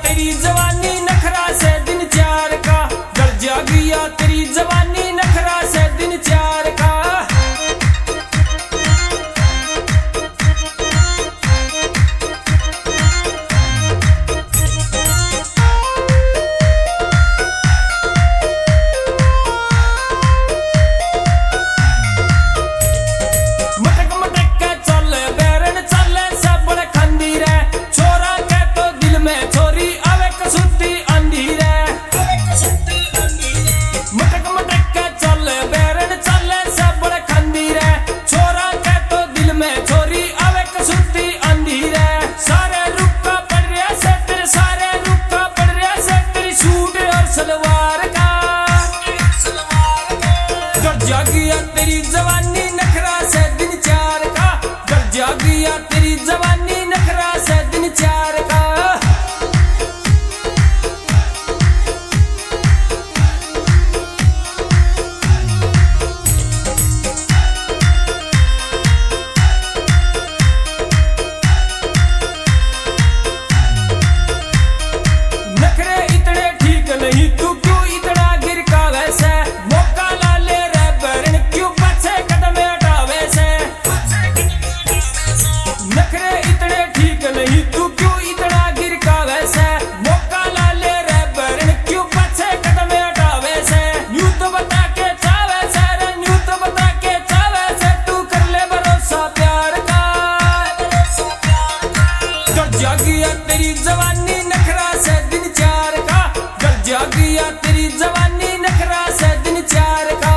तेरी जवानी नखरा से दिन चार का, गल जागिया तेरी जवानी नखरा से दिन चार का। मटक मटक के चले बैरन चले सब बड़े खंडीर है, छोरा के तो दिल में छोरी आवे कसुती अंधीर है। मटक मटक के चले बैरन चले सब बड़े खंडीर है, छोरा के तो दिल में छोरी आवे कसुती अंधीर है। सारे रुक्का पड़ रहा से तेरे, सारे रुक्का पड़ रहा से तेरी सूट और सलवार का। गल जागिया तेरी जवानी नखरा से दिन चार का, गल जागिया तेरी जवानी नखरा से दिन चार का। नखरे इतने ठीक नहीं, तू क्यों इतना गिर का वैसे, मौका ला ले रे बहन क्यों पीछे कदम हटावे से। नखरे इतने ठीक नहीं, तू क्यों इतना गिर का वैसे, मौका ला ले रे बहन क्यों पीछे कदम हटावे से। यूं तो बता के चावे से रे, यूं तो बता के चावे से, तू कर ले भरोसा प्यार का। गल जागिया तेरी जवानी नखरा से दिन चार का, गल जागिया तेरी जवानी नखरा से दिन चार का।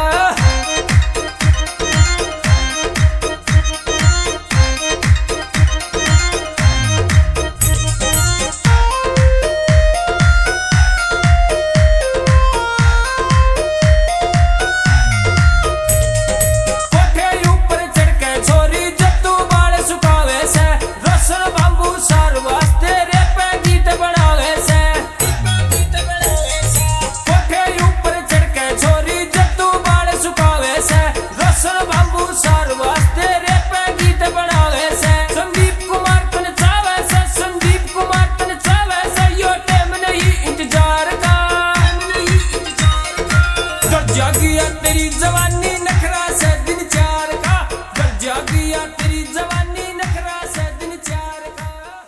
कोठे ऊपर चढ़ के छोरी जब तू बाल सुखावे से, रसन बांबू सार वास्ते रे पे गीत बनावे से। कोठे ऊपर चढ़ के छोरी जब तू बाल सुखावे से, रसन बांबू सार वास्ते रे पे गीत बनावे से। संदीप कुमार तन चावे से, संदीप कुमार तन चावे से, यो टाइम नहीं इंतजार का। गल जागिया